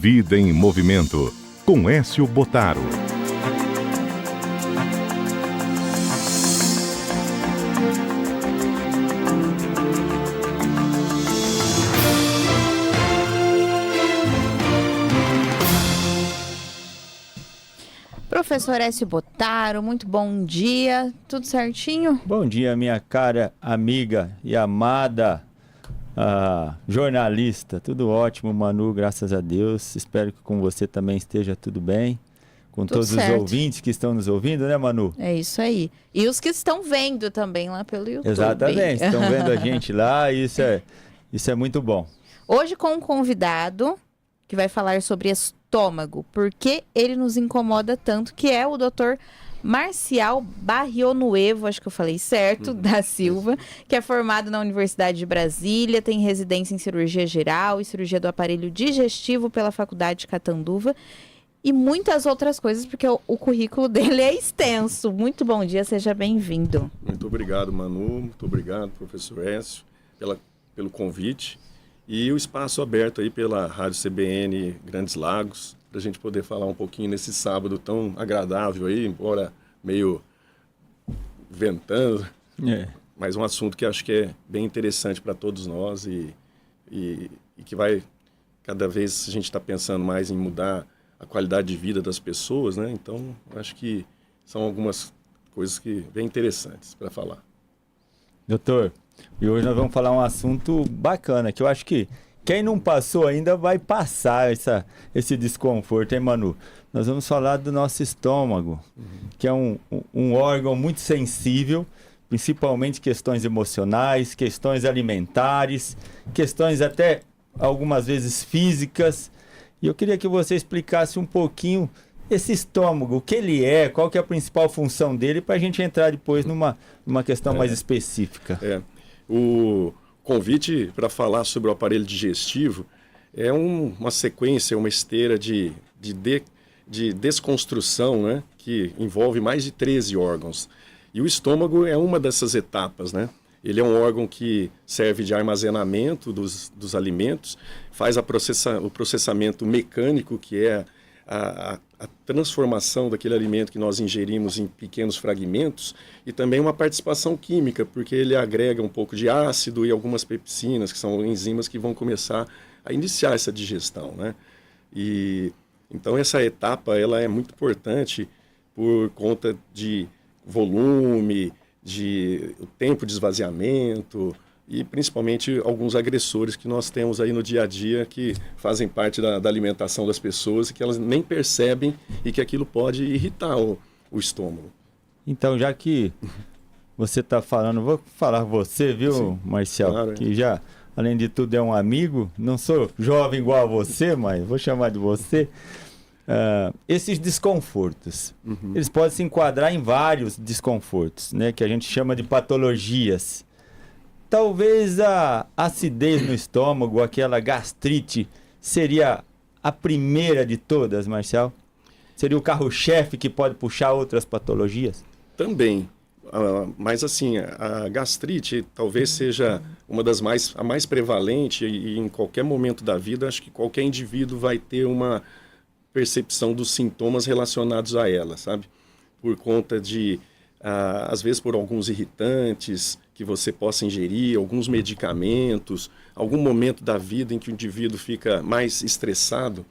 Vida em Movimento, com Écio Bottaro. Professor Écio Bottaro, muito bom dia, tudo certinho? Bom dia, minha cara amiga e amada jornalista, tudo ótimo, Manu, graças a Deus. Espero que com você também esteja tudo bem, com tudo todos certo. Os ouvintes que estão nos ouvindo, né, Manu? É isso aí. E os que estão vendo também lá pelo YouTube. Exatamente, estão vendo a gente lá, isso é muito bom. Hoje com um convidado que vai falar sobre estômago, porque ele nos incomoda tanto, que é o Dr. Marcial Barrionuevo, acho que eu falei certo, da Silva, que é formado na Universidade de Brasília, tem residência em cirurgia geral e cirurgia do aparelho digestivo pela Faculdade de Catanduva e muitas outras coisas, porque o currículo dele é extenso. Muito bom dia, seja bem-vindo. Muito obrigado, Manu, muito obrigado, professor Écio, pelo convite. E o espaço aberto aí pela Rádio CBN Grandes Lagos, para a gente poder falar um pouquinho nesse sábado tão agradável aí, embora meio ventando, mas um assunto que acho que é bem interessante para todos nós e que vai, cada vez a gente está pensando mais em mudar a qualidade de vida das pessoas, né? Então, acho que são algumas coisas que bem interessantes para falar. Doutor, e hoje nós vamos falar um assunto bacana, que eu acho que quem não passou ainda vai passar esse desconforto, hein, Manu? Nós vamos falar do nosso estômago, que é um órgão muito sensível, principalmente questões emocionais, questões alimentares, questões até algumas vezes físicas. E eu queria que você explicasse um pouquinho esse estômago, o que ele é, qual que é a principal função dele, para a gente entrar depois numa questão mais específica. O convite para falar sobre o aparelho digestivo é uma sequência, uma esteira de desconstrução, né, que envolve mais de 13 órgãos. E o estômago é uma dessas etapas, né? Ele é um órgão que serve de armazenamento dos alimentos, faz o processamento mecânico, que é a transformação daquele alimento que nós ingerimos em pequenos fragmentos, e também uma participação química, porque ele agrega um pouco de ácido e algumas pepsinas, que são enzimas que vão começar a iniciar essa digestão, né? E então essa etapa ela é muito importante por conta de volume, de o tempo de esvaziamento e principalmente alguns agressores que nós temos aí no dia a dia que fazem parte da alimentação das pessoas e que elas nem percebem e que aquilo pode irritar o estômago. Então, já que você está falando, vou falar você, viu, sim, Marcial? Claro, que já, além de tudo, é um amigo. Não sou jovem igual a você, mas vou chamar de você. Esses desconfortos, eles podem se enquadrar em vários desconfortos, né, que a gente chama de patologias. Talvez a acidez no estômago, aquela gastrite, seria a primeira de todas, Marcial? Seria o carro-chefe que pode puxar outras patologias? Também. Mas assim, a gastrite talvez seja a mais prevalente e em qualquer momento da vida, acho que qualquer indivíduo vai ter uma percepção dos sintomas relacionados a ela, sabe? Por conta de, às vezes por alguns irritantes que você possa ingerir, alguns medicamentos, algum momento da vida em que o indivíduo fica mais estressado,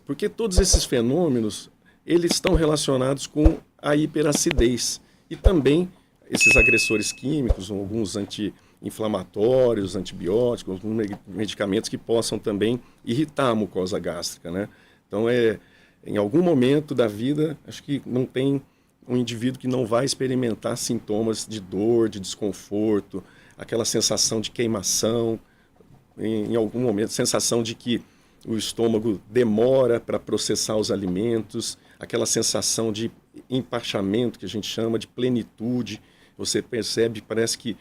porque todos esses fenômenos, eles estão relacionados com a hiperacidez e também esses agressores químicos, alguns anti-inflamatórios, antibióticos, alguns medicamentos que possam também irritar a mucosa gástrica, né? Então, em algum momento da vida, acho que não tem um indivíduo que não vai experimentar sintomas de dor, de desconforto, aquela sensação de queimação, em algum momento, sensação de que o estômago demora para processar os alimentos, aquela sensação de empachamento, que a gente chama de plenitude. Você percebe, parece que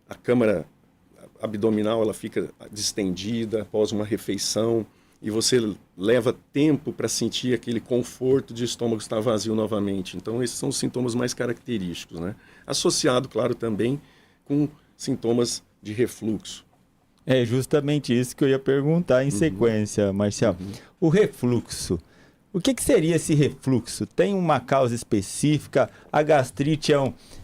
a câmara abdominal ela fica distendida após uma refeição, e você leva tempo para sentir aquele conforto de estômago estar vazio novamente. Então, esses são os sintomas mais característicos, né? Associado, claro, também com sintomas de refluxo. É justamente isso que eu ia perguntar em sequência, Marcial. O refluxo. O que seria esse refluxo? Tem uma causa específica? A gastrite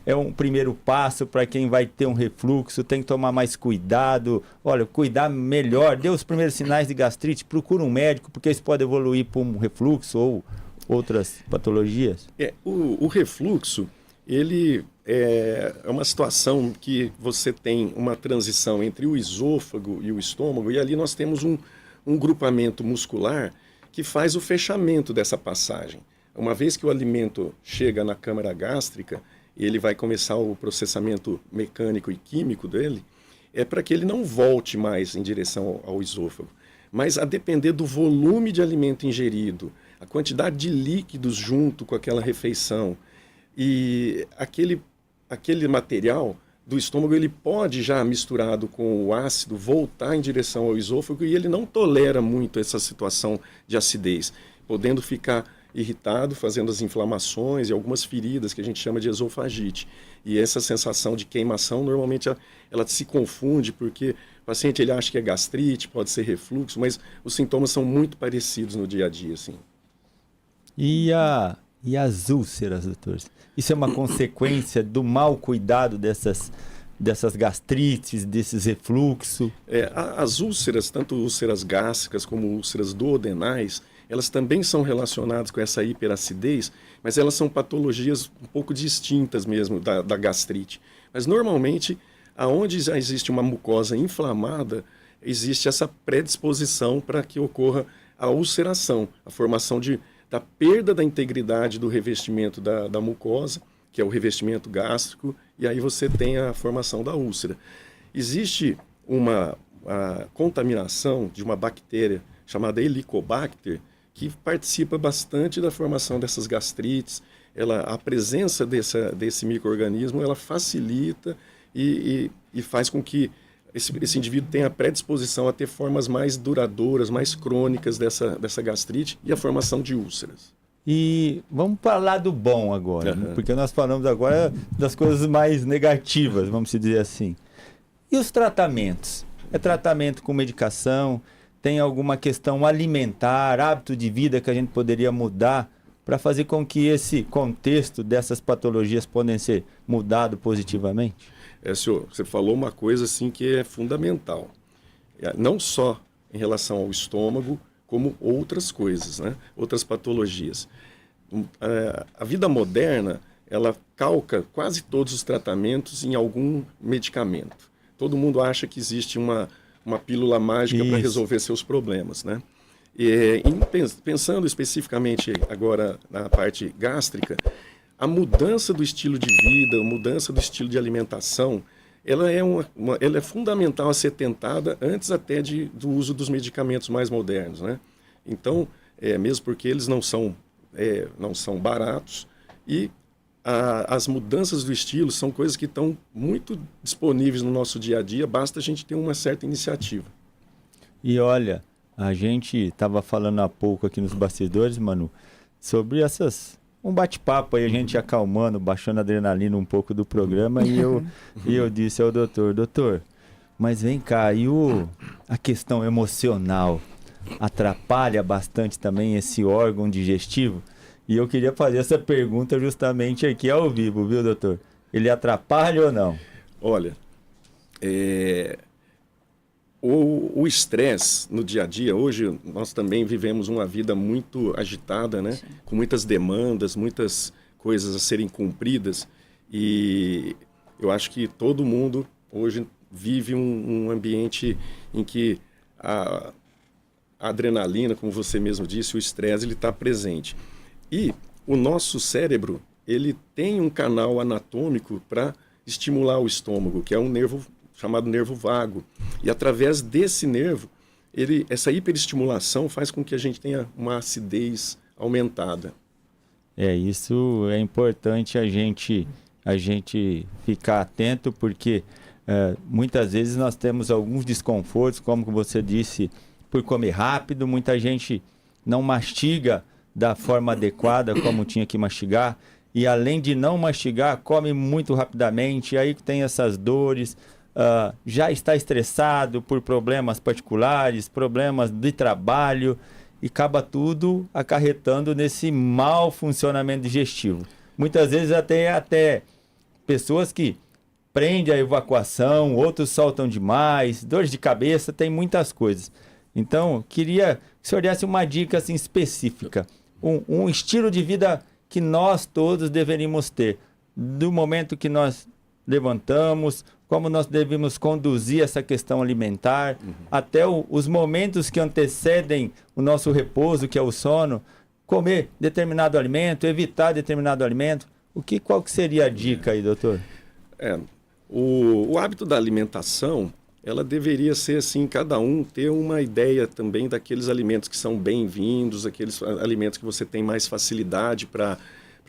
é um primeiro passo para quem vai ter um refluxo? Tem que tomar mais cuidado? Olha, cuidar melhor. Dê os primeiros sinais de gastrite, procura um médico, porque isso pode evoluir para um refluxo ou outras patologias? O refluxo, ele é uma situação que você tem uma transição entre o esôfago e o estômago, e ali nós temos um grupamento muscular que faz o fechamento dessa passagem. Uma vez que o alimento chega na câmara gástrica, ele vai começar o processamento mecânico e químico dele, é para que ele não volte mais em direção ao esôfago. Mas a depender do volume de alimento ingerido, a quantidade de líquidos junto com aquela refeição, e aquele material do estômago, ele pode já misturado com o ácido voltar em direção ao esôfago, e ele não tolera muito essa situação de acidez, podendo ficar irritado, fazendo as inflamações e algumas feridas que a gente chama de esofagite. E essa sensação de queimação, normalmente ela se confunde, porque o paciente ele acha que é gastrite, pode ser refluxo, mas os sintomas são muito parecidos no dia a dia, assim. E as úlceras, doutor? Isso é uma consequência do mau cuidado dessas gastrites, desses refluxos? As úlceras, tanto úlceras gástricas como úlceras duodenais, elas também são relacionadas com essa hiperacidez, mas elas são patologias um pouco distintas mesmo da gastrite. Mas normalmente, aonde já existe uma mucosa inflamada, existe essa predisposição para que ocorra a ulceração, a formação da perda da integridade do revestimento da mucosa, que é o revestimento gástrico, e aí você tem a formação da úlcera. Existe a contaminação de uma bactéria chamada Helicobacter, que participa bastante da formação dessas gastrites. A presença desse micro-organismo, ela facilita e faz com que esse indivíduo tem a predisposição a ter formas mais duradouras, mais crônicas dessa gastrite e a formação de úlceras. E vamos para o lado bom agora, né? Porque nós falamos agora das coisas mais negativas, vamos dizer assim. E os tratamentos? É tratamento com medicação? Tem alguma questão alimentar, hábito de vida que a gente poderia mudar para fazer com que esse contexto dessas patologias possam ser mudado positivamente? Senhor, você falou uma coisa assim que é fundamental. Não só em relação ao estômago, como outras coisas, né? Outras patologias. A vida moderna, ela calca quase todos os tratamentos em algum medicamento. Todo mundo acha que existe uma pílula mágica para resolver seus problemas, né? Pensando especificamente agora na parte gástrica, a mudança do estilo de vida, a mudança do estilo de alimentação, ela é fundamental a ser tentada antes até do uso dos medicamentos mais modernos, né? Então, mesmo porque eles não são baratos, e as mudanças do estilo são coisas que estão muito disponíveis no nosso dia a dia, basta a gente ter uma certa iniciativa. E olha, a gente estava falando há pouco aqui nos bastidores, Manu, sobre um bate-papo aí, a gente acalmando, baixando a adrenalina um pouco do programa, e eu disse ao doutor, mas vem cá, e a questão emocional atrapalha bastante também esse órgão digestivo? E eu queria fazer essa pergunta justamente aqui ao vivo, viu, doutor? Ele atrapalha ou não? Olha, o estresse no dia a dia, hoje nós também vivemos uma vida muito agitada, né? Com muitas demandas, muitas coisas a serem cumpridas, e eu acho que todo mundo hoje vive um ambiente em que a adrenalina, como você mesmo disse, o estresse, ele está presente. E o nosso cérebro, ele tem um canal anatômico para estimular o estômago, que é um nervo chamado nervo vago. E através desse nervo, essa hiperestimulação faz com que a gente tenha uma acidez aumentada. Isso é importante a gente ficar atento, porque muitas vezes nós temos alguns desconfortos, como você disse, por comer rápido. Muita gente não mastiga da forma adequada, como tinha que mastigar, e além de não mastigar, come muito rapidamente, e aí tem essas dores. já está estressado por problemas particulares, problemas de trabalho, e acaba tudo acarretando nesse mau funcionamento digestivo. Muitas vezes até pessoas que prendem a evacuação, outros soltam demais, dores de cabeça, tem muitas coisas. Então, queria que o senhor desse uma dica assim, específica, um estilo de vida que nós todos deveríamos ter, do momento que nós levantamos, como nós devemos conduzir essa questão alimentar, até os momentos que antecedem o nosso repouso, que é o sono, comer determinado alimento, evitar determinado alimento. Qual que seria a dica aí, doutor? O hábito da alimentação, ela deveria ser assim, cada um ter uma ideia também daqueles alimentos que são bem-vindos, aqueles alimentos que você tem mais facilidade para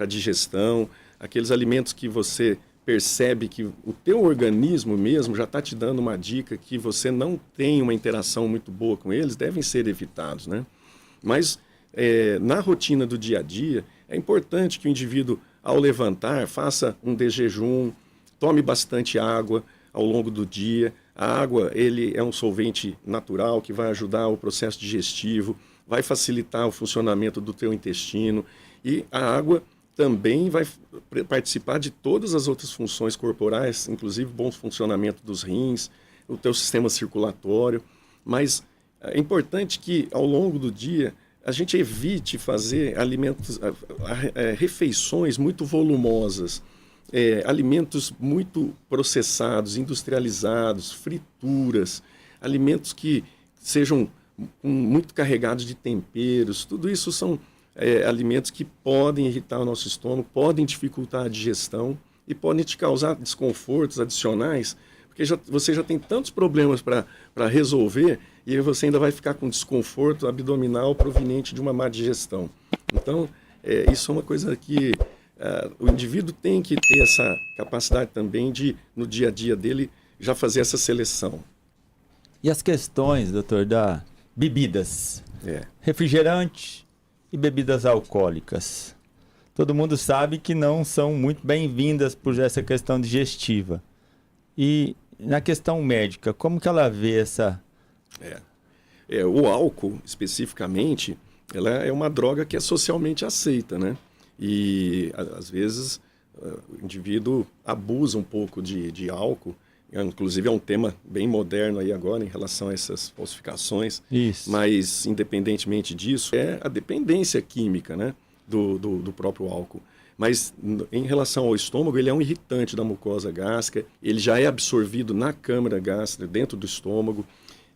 digestão, aqueles alimentos que você percebe que o teu organismo mesmo já está te dando uma dica que você não tem uma interação muito boa com eles, devem ser evitados, né? Mas na rotina do dia a dia, é importante que o indivíduo, ao levantar, faça um desjejum, tome bastante água ao longo do dia. A água, ele é um solvente natural que vai ajudar o processo digestivo, vai facilitar o funcionamento do teu intestino, e a água também vai participar de todas as outras funções corporais, inclusive bom funcionamento dos rins, o teu sistema circulatório. Mas é importante que, ao longo do dia, a gente evite fazer refeições muito volumosas, alimentos muito processados, industrializados, frituras, alimentos que sejam muito carregados de temperos. Tudo isso são alimentos que podem irritar o nosso estômago, podem dificultar a digestão e podem te causar desconfortos adicionais, porque você já tem tantos problemas para resolver e você ainda vai ficar com desconforto abdominal proveniente de uma má digestão. Então, isso é uma coisa que o indivíduo tem que ter essa capacidade também de, no dia a dia dele, já fazer essa seleção. E as questões, doutor, da bebidas? Refrigerante e bebidas alcoólicas. Todo mundo sabe que não são muito bem-vindas por essa questão digestiva. E na questão médica, como que ela vê essa... O álcool, especificamente, ela é uma droga que é socialmente aceita, né? E, às vezes, o indivíduo abusa um pouco de álcool. Inclusive, é um tema bem moderno aí agora em relação a essas falsificações. Isso. Mas, independentemente disso, é a dependência química, né, do próprio álcool. Mas, em relação ao estômago, ele é um irritante da mucosa gástrica, ele já é absorvido na câmara gástrica, dentro do estômago,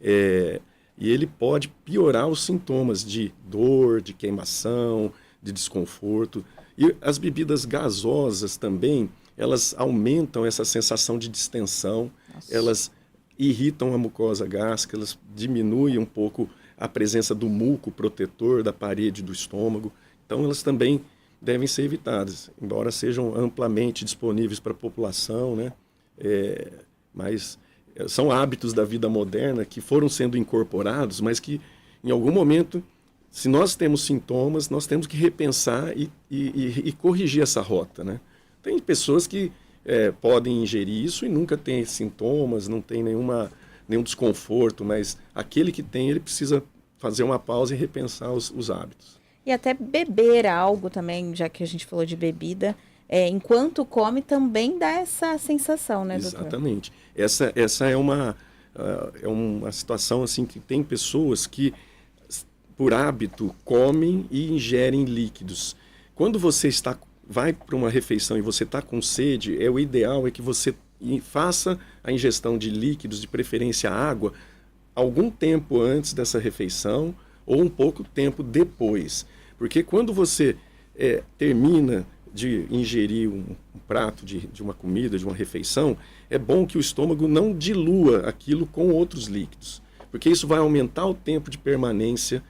e ele pode piorar os sintomas de dor, de queimação, de desconforto. E as bebidas gasosas também, elas aumentam essa sensação de distensão, elas irritam a mucosa gástrica, elas diminuem um pouco a presença do muco protetor da parede do estômago. Então, elas também devem ser evitadas, embora sejam amplamente disponíveis para a população, né? Mas são hábitos da vida moderna que foram sendo incorporados, mas que, em algum momento, se nós temos sintomas, nós temos que repensar e corrigir essa rota, né? Tem pessoas que podem ingerir isso e nunca tem sintomas, não tem nenhum desconforto, mas aquele que tem, ele precisa fazer uma pausa e repensar os hábitos. E até beber algo também, já que a gente falou de bebida, enquanto come também dá essa sensação, né, doutor? Exatamente. Essa é uma situação assim que tem pessoas que, por hábito, comem e ingerem líquidos. Quando você vai para uma refeição e você está com sede, o ideal é que você faça a ingestão de líquidos, de preferência água, algum tempo antes dessa refeição ou um pouco tempo depois. Porque quando você termina de ingerir um prato de uma comida, de uma refeição, é bom que o estômago não dilua aquilo com outros líquidos, porque isso vai aumentar o tempo de permanência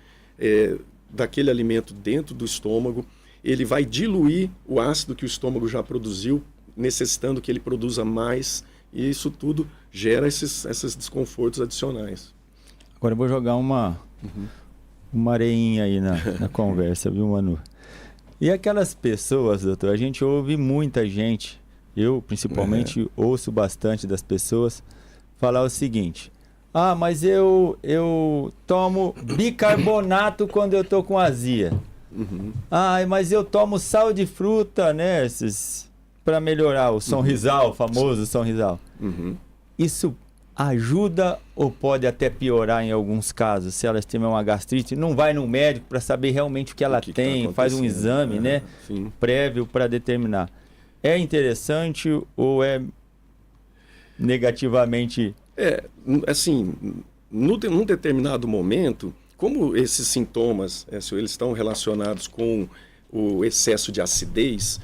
daquele alimento dentro do estômago. Ele vai diluir o ácido que o estômago já produziu, necessitando que ele produza mais, e isso tudo gera esses desconfortos adicionais. Agora eu vou jogar uma areinha aí na conversa, viu, Manu? E aquelas pessoas, doutor, a gente ouve muita gente, eu principalmente ouço bastante das pessoas falar o seguinte: ah, mas eu tomo bicarbonato quando eu tô com azia. Ah, mas eu tomo sal de fruta, né? Para melhorar o sonrisal, o famoso sonrisal. Isso ajuda ou pode até piorar em alguns casos? Se elas tiverem uma gastrite, não vai no médico para saber realmente o que ela tem, faz um exame, né? Sim. Prévio para determinar. É interessante ou é negativamente? Assim, num determinado momento, como esses sintomas, eles estão relacionados com o excesso de acidez,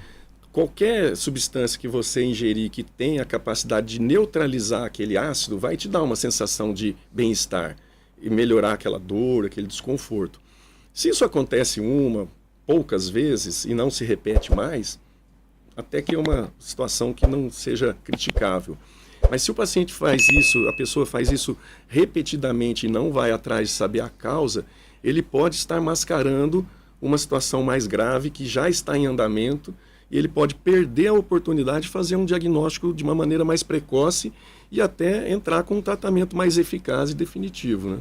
qualquer substância que você ingerir que tenha a capacidade de neutralizar aquele ácido vai te dar uma sensação de bem-estar e melhorar aquela dor, aquele desconforto. Se isso acontece poucas vezes e não se repete mais, até que é uma situação que não seja criticável. Mas se o paciente faz isso, a pessoa faz isso repetidamente e não vai atrás de saber a causa, ele pode estar mascarando uma situação mais grave que já está em andamento e ele pode perder a oportunidade de fazer um diagnóstico de uma maneira mais precoce e até entrar com um tratamento mais eficaz e definitivo, né?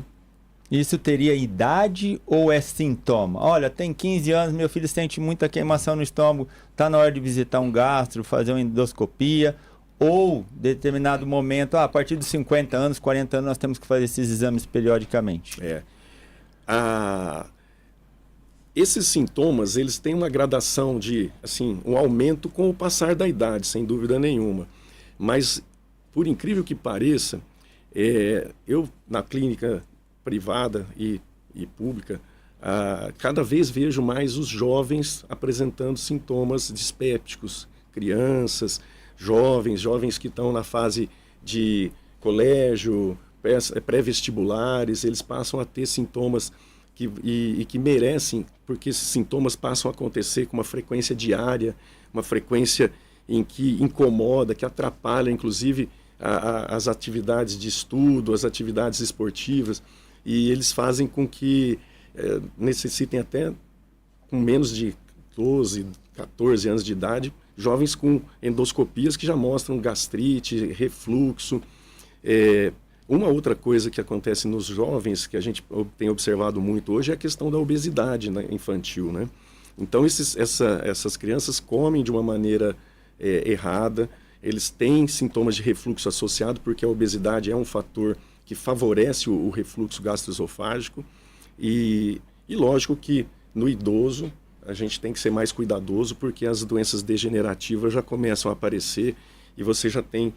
Isso teria idade ou é sintoma? Olha, tem 15 anos, meu filho sente muita queimação no estômago, está na hora de visitar um gastro, fazer uma endoscopia, ou determinado momento, a partir dos 50 anos, 40 anos, nós temos que fazer esses exames periodicamente. Esses sintomas, eles têm uma gradação de, assim, um aumento com o passar da idade, sem dúvida nenhuma. Mas, por incrível que pareça, eu, na clínica privada e pública, cada vez vejo mais os jovens apresentando sintomas dispépticos, crianças, jovens que estão na fase de colégio, pré-vestibulares, eles passam a ter sintomas que merecem, porque esses sintomas passam a acontecer com uma frequência diária, uma frequência em que incomoda, que atrapalha, inclusive, as atividades de estudo, as atividades esportivas, e eles fazem com que necessitem até, com menos de 12, 14 anos de idade, jovens com endoscopias que já mostram gastrite, refluxo. Uma outra coisa que acontece nos jovens, que a gente tem observado muito hoje, é a questão da obesidade, né, infantil, né? Então, essas crianças comem de uma maneira errada, eles têm sintomas de refluxo associado, porque a obesidade é um fator que favorece o refluxo gastroesofágico. E lógico que no idoso a gente tem que ser mais cuidadoso, porque as doenças degenerativas já começam a aparecer e você já tem,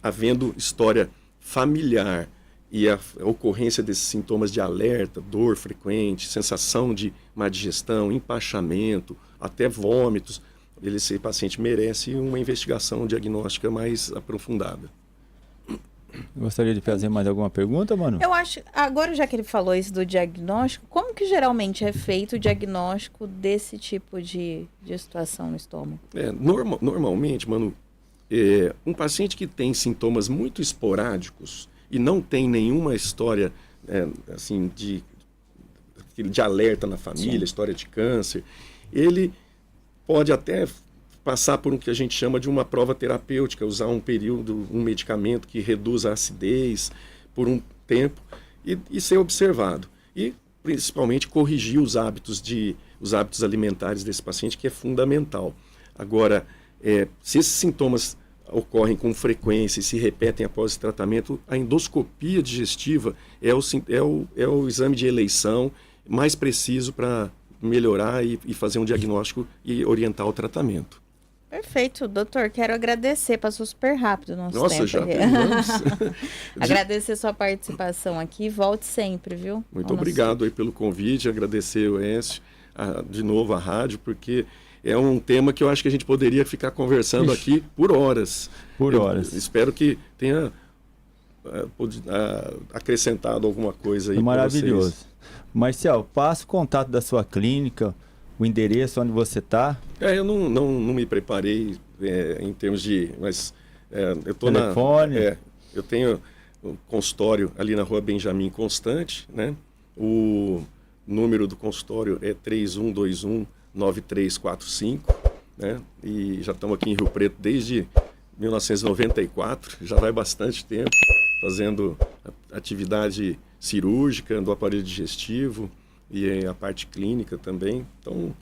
havendo história familiar e a ocorrência desses sintomas de alerta, dor frequente, sensação de má digestão, empachamento, até vômitos, esse paciente merece uma investigação diagnóstica mais aprofundada. Gostaria de fazer mais alguma pergunta, Manu? Eu acho, agora já que ele falou isso do diagnóstico, como que geralmente é feito o diagnóstico desse tipo de situação no estômago? Normalmente, Manu, um paciente que tem sintomas muito esporádicos e não tem nenhuma história assim, de alerta na família, sim, história de câncer, ele pode até passar por um que a gente chama de uma prova terapêutica, usar um medicamento que reduz a acidez por um tempo e ser observado. E, principalmente, corrigir os hábitos alimentares desse paciente, que é fundamental. Agora, se esses sintomas ocorrem com frequência e se repetem após esse tratamento, a endoscopia digestiva é o exame de eleição mais preciso para melhorar e fazer um diagnóstico e orientar o tratamento. Perfeito, doutor. Quero agradecer, passou super rápido o nosso tempo. Nossa, já terminamos. Agradecer sua participação aqui, volte sempre, viu? Muito obrigado aí pelo convite, agradecer o Écio, de novo a rádio, porque é um tema que eu acho que a gente poderia ficar conversando aqui por horas. Espero que tenha acrescentado alguma coisa aí. Maravilhoso. Marcial, passa o contato da sua clínica, o endereço onde você está. Eu não me preparei em termos de... Mas eu tô telefone. Eu tenho um consultório ali na Rua Benjamin Constante, né? O número do consultório é 3121-9345, né? E já estamos aqui em Rio Preto desde 1994, já vai bastante tempo. fazendo atividade cirúrgica do aparelho digestivo e a parte clínica também. Então,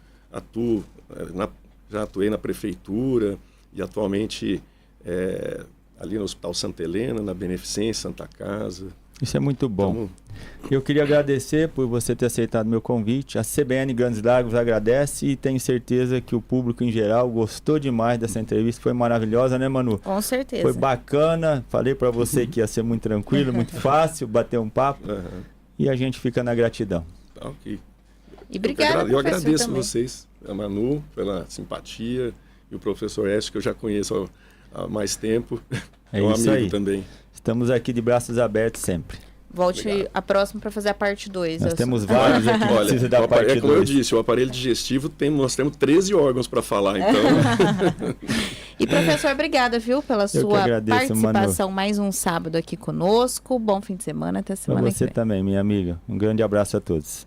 já atuei na prefeitura e atualmente ali no Hospital Santa Helena, na Beneficência, Santa Casa. Isso é muito bom. Então, Eu queria agradecer por você ter aceitado meu convite. A CBN Grandes Lagos agradece e tenho certeza que o público em geral gostou demais dessa entrevista. Foi maravilhosa, né, Manu? Com certeza. Foi bacana. Falei para você que ia ser muito tranquilo, muito fácil bater um papo. E a gente fica na gratidão. tá ok. E obrigada, Eu agradeço também. vocês, a Manu, pela simpatia, e o professor Écio, que eu já conheço há mais tempo. É um isso amigo aí. também. Estamos aqui de braços abertos sempre. Volte Obrigado. a próxima para fazer a parte 2. Nós temos vários aqui que Olha, precisam da parte como eu 2. disse, o aparelho digestivo, nós temos 13 órgãos para falar, então... E professor, obrigada, viu, pela que sua agradeço, participação mais um sábado aqui conosco. Bom fim de semana, até Para semana que você vem. também, minha amiga. Um grande abraço a todos.